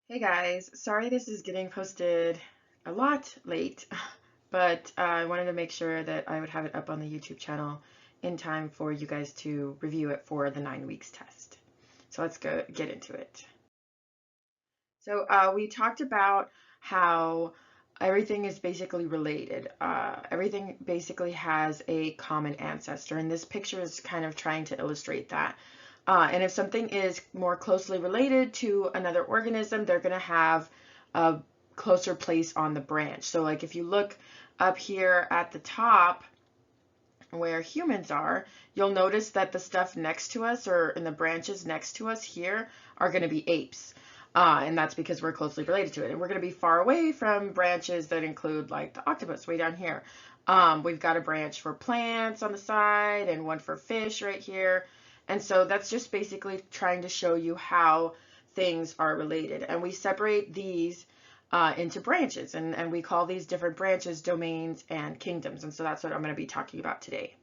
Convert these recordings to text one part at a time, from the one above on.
Hey guys, sorry this is getting posted a lot late, but I wanted to make sure that I would have it up on the YouTube channel in time for you guys to review it for the 9 weeks test. So let's go get into it. So we talked about how everything is basically related. Everything basically has a common ancestor, and this picture is kind of trying to illustrate that. And if something is more closely related to another organism, they're going to have a closer place on the branch. So like if you look up here at the top where humans are, you'll notice that the stuff next to us or in the branches next to us here are going to be apes. And that's because we're closely related to it. And we're going to be far away from branches that include like the octopus way down here. We've got a branch for plants on the side and one for fish right here. And so that's just basically trying to show you how things are related. And we separate these into branches, and we call these different branches domains and kingdoms. And so that's what I'm going to be talking about today.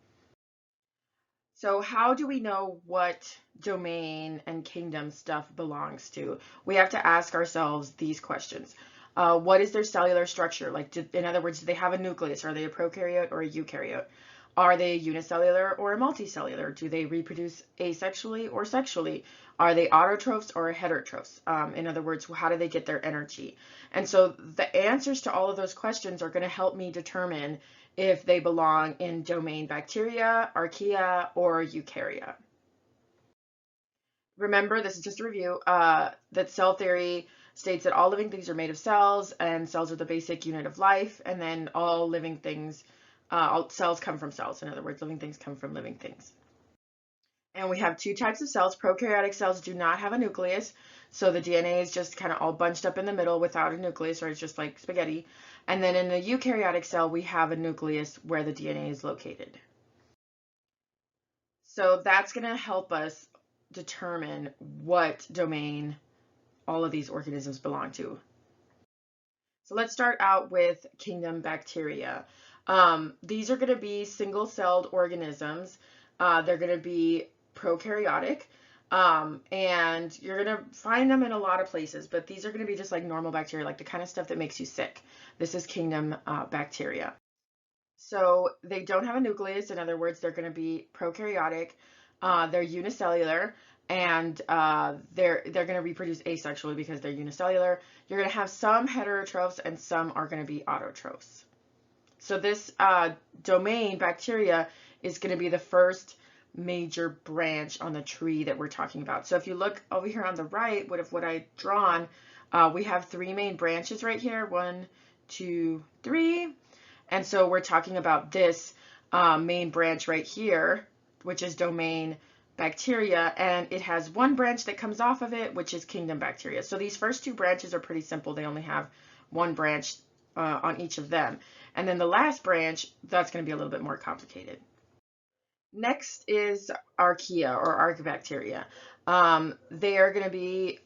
So how do we know what domain and kingdom stuff belongs to? We have to ask ourselves these questions. What is their cellular structure? Like, in other words, do they have a nucleus? Are they a prokaryote or a eukaryote? Are they unicellular or multicellular? Do they reproduce asexually or sexually? Are they autotrophs or heterotrophs? In other words, how do they get their energy? And so the answers to all of those questions are going to help me determine if they belong in domain bacteria, archaea, or eukarya. Remember, this is just a review, that cell theory states that all living things are made of cells, and cells are the basic unit of life, and then all living things, all cells come from cells. In other words, living things come from living things. And we have two types of cells. Prokaryotic cells do not have a nucleus, so the DNA is just kind of all bunched up in the middle without a nucleus, or it's just like spaghetti. And then in the eukaryotic cell, we have a nucleus where the DNA is located. So that's going to help us determine what domain all of these organisms belong to. So let's start out with kingdom bacteria. These are going to be single-celled organisms. They're going to be prokaryotic, and you're going to find them in a lot of places, but these are going to be just like normal bacteria, like the kind of stuff that makes you sick. This is kingdom bacteria. So they don't have a nucleus. In other words, they're going to be prokaryotic. They're unicellular, and they're going to reproduce asexually because they're unicellular. You're going to have some heterotrophs, and some are going to be autotrophs. So this domain bacteria is going to be the first major branch on the tree that we're talking about. So if you look over here on the right, what I've drawn, we have three main branches right here. 1, 2, 3. And so we're talking about this main branch right here, which is domain bacteria, and it has one branch that comes off of it, which is kingdom bacteria. So these first two branches are pretty simple. They only have one branch on each of them. And then the last branch, that's going to be a little bit more complicated. Next is archaea or Archaebacteria. They are going to be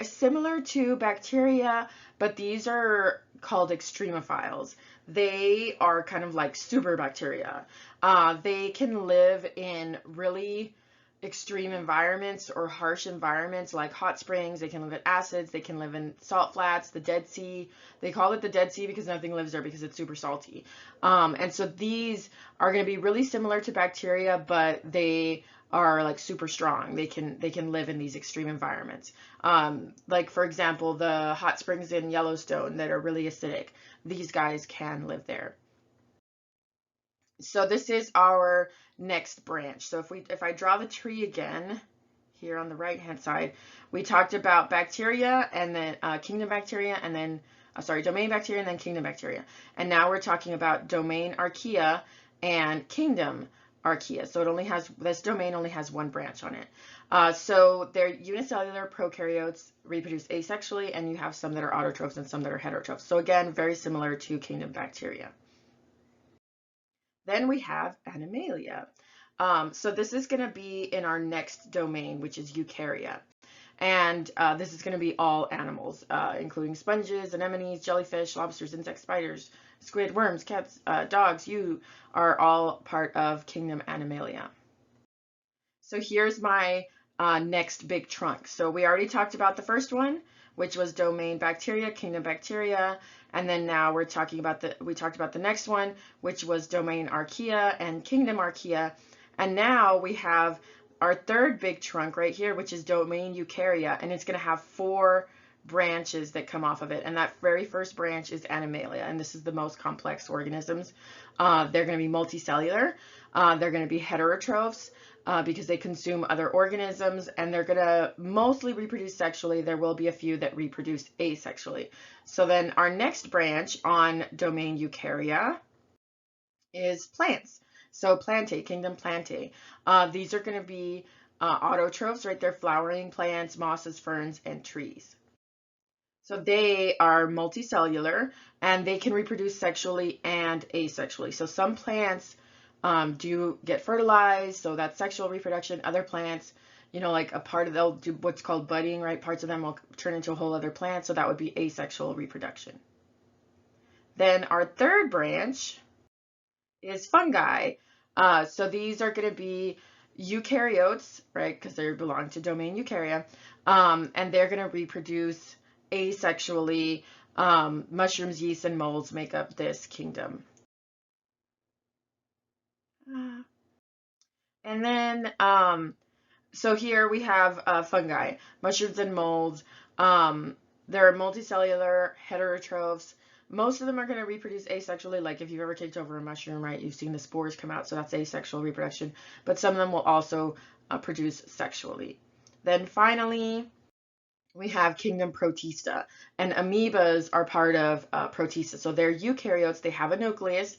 similar to bacteria, but these are called extremophiles. They are kind of like super bacteria. They can live in really extreme environments or harsh environments like hot springs. They can live in acids. They can live in salt flats, the Dead Sea. They call it the Dead Sea because nothing lives there because it's super salty. And so these are going to be really similar to bacteria, but they are like super strong. They can live in these extreme environments. Like for example, the hot springs in Yellowstone that are really acidic. These guys can live there. So this is our next branch. So if I draw the tree again here on the right hand side, we talked about bacteria and then kingdom bacteria and then domain bacteria and then kingdom bacteria. And now we're talking about domain archaea and kingdom archaea. So this domain only has one branch on it. So they're unicellular prokaryotes, reproduce asexually, and you have some that are autotrophs and some that are heterotrophs. So again, very similar to kingdom bacteria. Then we have Animalia. So this is going to be in our next domain, which is eukarya. And this is going to be all animals, including sponges, anemones, jellyfish, lobsters, insects, spiders, squid, worms, cats, dogs. You are all part of kingdom Animalia. So here's my next big trunk. So we already talked about the first one, which was domain bacteria, kingdom bacteria, and then now we talked about the next one, which was domain archaea and kingdom archaea, and now we have our third big trunk right here, which is domain eukarya, and it's going to have 4 branches that come off of it, and that very first branch is Animalia, and this is the most complex organisms. They're going to be multicellular, they're going to be heterotrophs, because they consume other organisms, and they're going to mostly reproduce sexually. There will be a few that reproduce asexually. So then our next branch on domain eukarya is plants. So Plantae, kingdom Plantae. These are going to be autotrophs, right? They're flowering plants, mosses, ferns, and trees. So they are multicellular, and they can reproduce sexually and asexually. So some plants do get fertilized, so that's sexual reproduction. Other plants, like a part of, they'll do what's called budding, right? Parts of them will turn into a whole other plant, so that would be asexual reproduction. Then our third branch is fungi. So these are going to be eukaryotes, right? Because they belong to domain eukarya, and they're going to reproduce asexually. Mushrooms, yeast, and molds make up this kingdom. And then, so here we have fungi, mushrooms and molds. They're multicellular heterotrophs. Most of them are going to reproduce asexually. Like if you've ever kicked over a mushroom, right, you've seen the spores come out, so that's asexual reproduction. But some of them will also produce sexually. Then finally, we have kingdom Protista, and amoebas are part of Protista. So they're eukaryotes. They have a nucleus.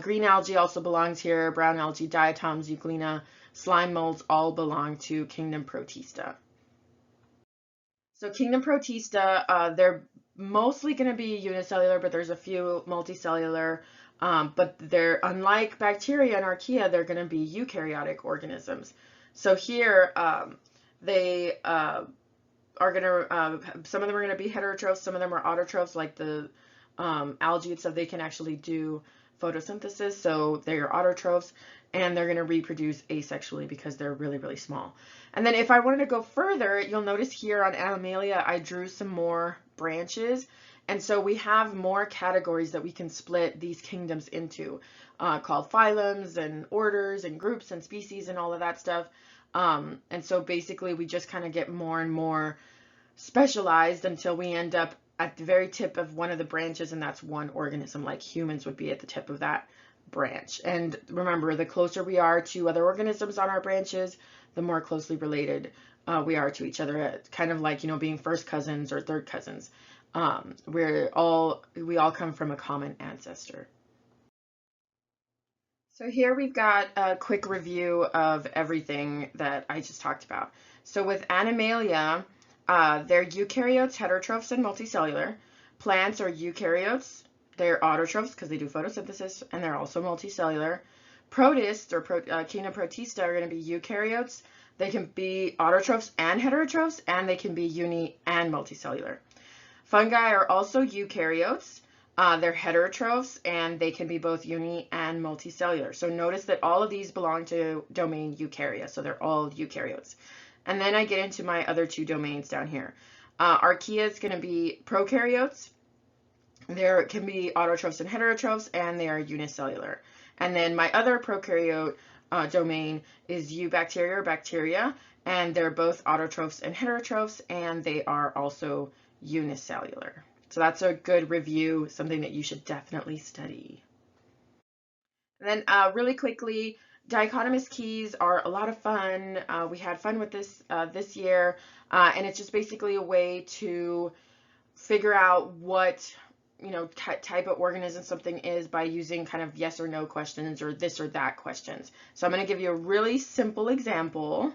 Green algae also belongs here. Brown algae, diatoms, euglena, slime molds all belong to kingdom Protista. So kingdom Protista, they're mostly going to be unicellular, but there's a few multicellular. But they're, unlike bacteria and archaea, they're going to be eukaryotic organisms. So here they are going to, some of them are going to be heterotrophs, some of them are autotrophs, like the algae and stuff. They can actually do photosynthesis, so they're autotrophs, and they're going to reproduce asexually because they're really, really small. And then if I wanted to go further, you'll notice here on Animalia, I drew some more branches. And so we have more categories that we can split these kingdoms into, called phylums and orders and groups and species and all of that stuff. And so basically we just kind of get more and more specialized until we end up at the very tip of one of the branches, and that's one organism. Like humans would be at the tip of that branch. And remember, the closer we are to other organisms on our branches, the more closely related we are to each other. Kind of like, being first cousins or third cousins. We all come from a common ancestor. So here we've got a quick review of everything that I just talked about. So with Animalia, they're eukaryotes, heterotrophs, and multicellular. Plants are eukaryotes. They're autotrophs because they do photosynthesis, and they're also multicellular. Protists, or kingdom Protista, are going to be eukaryotes. They can be autotrophs and heterotrophs, and they can be uni and multicellular. Fungi are also eukaryotes. They're heterotrophs, and they can be both uni and multicellular. So notice that all of these belong to domain eukarya, so they're all eukaryotes. And then I get into my other 2 domains down here. Archaea is going to be prokaryotes. There can be autotrophs and heterotrophs, and they are unicellular. And then my other prokaryote domain is Eubacteria or bacteria, and they're both autotrophs and heterotrophs, and they are also unicellular. So that's a good review, something that you should definitely study. And then really quickly, dichotomous keys are a lot of fun. We had fun with this this year, and it's just basically a way to figure out what type of organism something is by using kind of yes or no questions or this or that questions. So I'm going to give you a really simple example.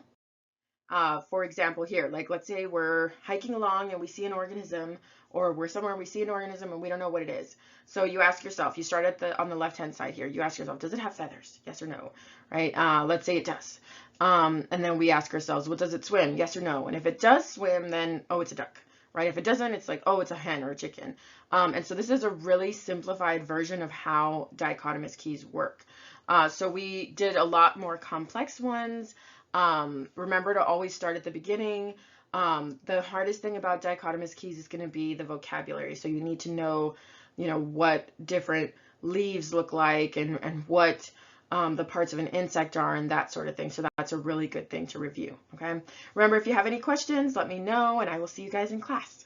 For example, here, like let's say we're hiking along and we see an organism, or we're somewhere and we see an organism and we don't know what it is. So you ask yourself, you start on the left-hand side here, you ask yourself, does it have feathers? Yes or no, right? Let's say it does. And then we ask ourselves, well, does it swim? Yes or no? And if it does swim, then, oh, it's a duck, right? If it doesn't, it's like, oh, it's a hen or a chicken. And so this is a really simplified version of how dichotomous keys work. So we did a lot more complex ones. Remember to always start at the beginning. The hardest thing about dichotomous keys is going to be the vocabulary. So you need to know, what different leaves look like and what the parts of an insect are and that sort of thing. So that's a really good thing to review. Okay. Remember, if you have any questions, let me know and I will see you guys in class.